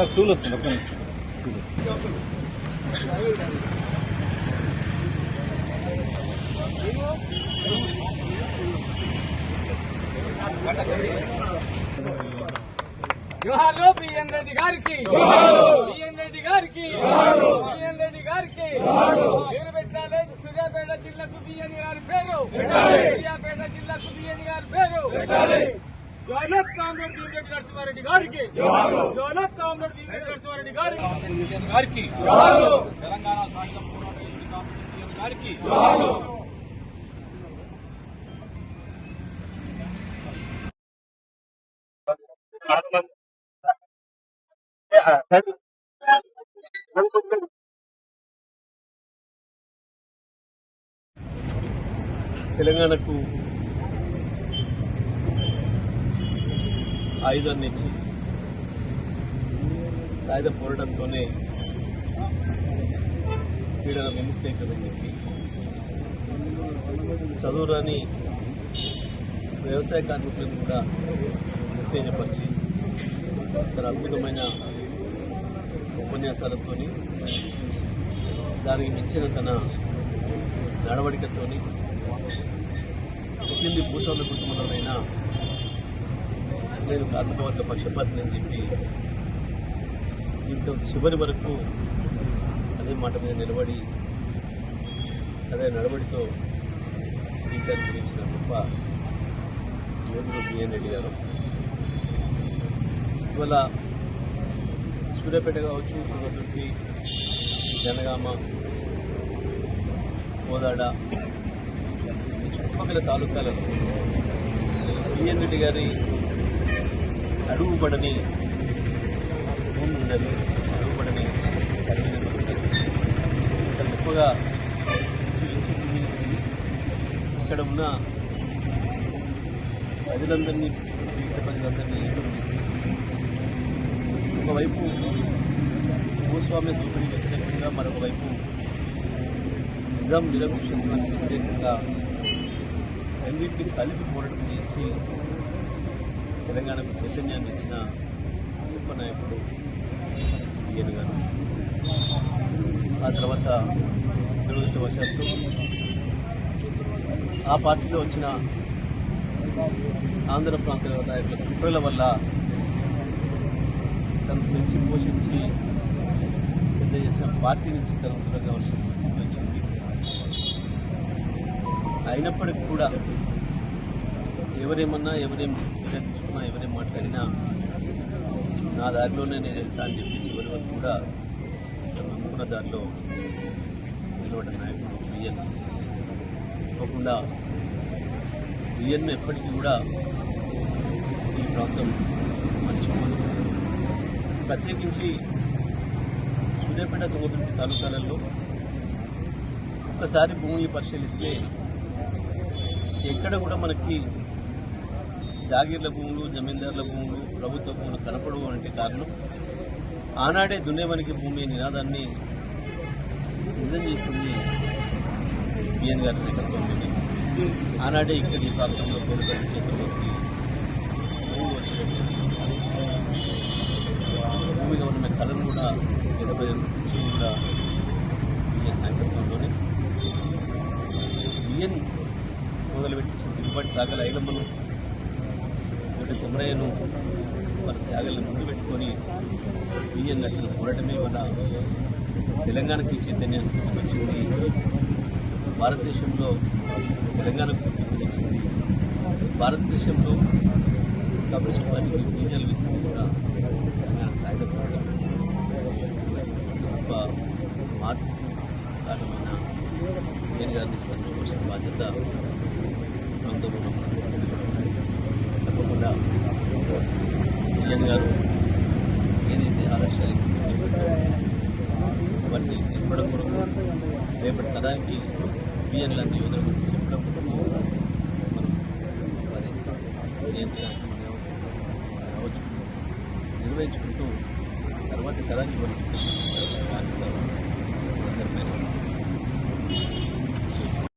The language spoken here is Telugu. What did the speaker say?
స్టూల్ వస్తుంది ఒక్క జోహార్లో బిఎన్ రెడ్డి గారికి, బిఎన్ రెడ్డి గారికి, బిఎన్ రెడ్డి గారికి పేరు పెట్టాలి. సూర్యాపేట జిల్లాకు బిఎన్ గారి పేరు, సూర్యాపేట జిల్లాకు బిఎన్ గారి పేరు. జోహార్ కామ్రేడ్ భీమిరెడ్డి నరసింహారెడ్డి గారికి, జోహార్ కామ్రేడ్ భీమిరెడ్డి నరసింహారెడ్డి గారికి, తెలంగాణ సాయుధ పోరాట గారికి తెలంగాణకు ఆయుధాన్ని ఇచ్చి సాయుధ పోరాటంతోనే పీడన విముక్తి అవుతుందని చెప్పి చదువురాని వ్యవసాయ కార్మికులను కూడా ఉత్తేజపరిచి తన అద్భుతమైన ఉపన్యాసాలతో దానికి మించిన తన నడవడికతో ముఖ్యంగా భూస్వామ్య కుటుంబంలోనైనా నేను కార్మికవర్గ పక్షపాతిని అని చెప్పి జీవితం చివరి వరకు అదే మాట మీద నిలబడి అదే నడవడితో జీవితాన్ని గురించిన గొప్ప యోగులు బిఎన్ రెడ్డి గారు. ఇవాళ సూర్యాపేట కావచ్చు, తుంగతుర్తి, జనగామ, కోదాడ ఈ చుట్టుపక్కల తాలూకాలలో బిఎన్ రెడ్డి గారి అడుగుపడని భూమి ఉన్నది, అడుగుపడని కలిగిన ఇక్కడ గొప్పగా ఇంచు భూమి ఉంది. ఇక్కడ ఉన్న ప్రజలందరినీ, మిగతా ప్రజలందరినీ ఏకం చేసి ఒకవైపు భూస్వామ్య దోపిడీ వ్యతిరేకంగా, మరొక వైపు నిజాం నిరంకుశత్వానికి వ్యతిరేకంగా రెండింటిని కలిపి పోరాటం చేసి తెలంగాణకు చైతన్యాన్ని ఇచ్చిన గొప్ప నాయకుడు బిఎన్ గారు. ఆ తర్వాత దురదృష్టవశాత్తు ఆ పార్టీలో వచ్చిన ఆంధ్ర ప్రాంత నాయకుల కుట్రల వల్ల తను పెంచి పోషించి పెద్ద చేసిన పార్టీ నుంచి తను దూరంగా వచ్చిన పరిస్థితి వచ్చింది. అయినప్పటికీ కూడా ఎవరేమన్నా, ఎవరేం తీసుకున్నా, ఎవరేం మాట్లాడినా నా దారిలోనే నేను వెళ్తా అని చెప్పి చివరి వరకు కూడా నమ్ముకున్న దారిలో నిలబడ్డ నాయకుడు బిఎన్. తప్పకుండా బిఎన్ ఎప్పటికీ కూడా ఈ ప్రాంతం మర్చిపోదు. ప్రత్యేకించి సూర్యాపేట, తుంగతుర్తి తాలూకాలలో ఒక్కసారి భూమిని పరిశీలిస్తే ఎక్కడ కూడా మనకి జాగీర్ల భూములు, జమీందారుల భూములు, ప్రభుత్వ భూములు కనపడవు అంటే కారణం ఆనాడే దున్నేవానికి భూమి నినాదాన్ని నిజం చేసింది బిఎన్ గారి నేతృత్వంలోనే. ఆనాడే ఇక్కడ ఈ ప్రాంతంలో కోరికల చేతుల్లోకి భూమి వచ్చేటప్పుడు భూమిగా ఉన్న కళను కూడా 80 నుంచి కూడా బిఎన్ నాయకత్వంలోనే బిఎన్ మొదలుపెట్టించిన తిరుపతి సాగల ఐలమ్మను, ఒకటి కొమరయ్యను వాళ్ళ త్యాగాలను ముందు పెట్టుకొని బిఎన్ నడిచిన పోరాటమే వల్ల తెలంగాణకి చైతన్యాన్ని తీసుకొచ్చింది. భారతదేశంలో తెలంగాణకు గుర్తించింది. భారతదేశంలో కమ్యూనిస్ట్ పార్టీకి బీజాలు వేసింది కూడా తెలంగాణ సాయుధ పోరాటం. గొప్ప మార్పు కారణమైన బిఎన్ గారిని స్పందించిన బాధ్యత ప్రాంతంలో తప్పకుండా బిఎన్ గారు ఏదైతే ఆదర్శాలు అవన్నీ నింపడం కొరకు రేపటి తరానికి బిఎన్ లాంటి యువతల గురించి చెప్పడం కొరకు మనం మరి జయంతి కార్యక్రమం కావచ్చు నిర్వహించుకుంటూ తర్వాత తరానికి మనం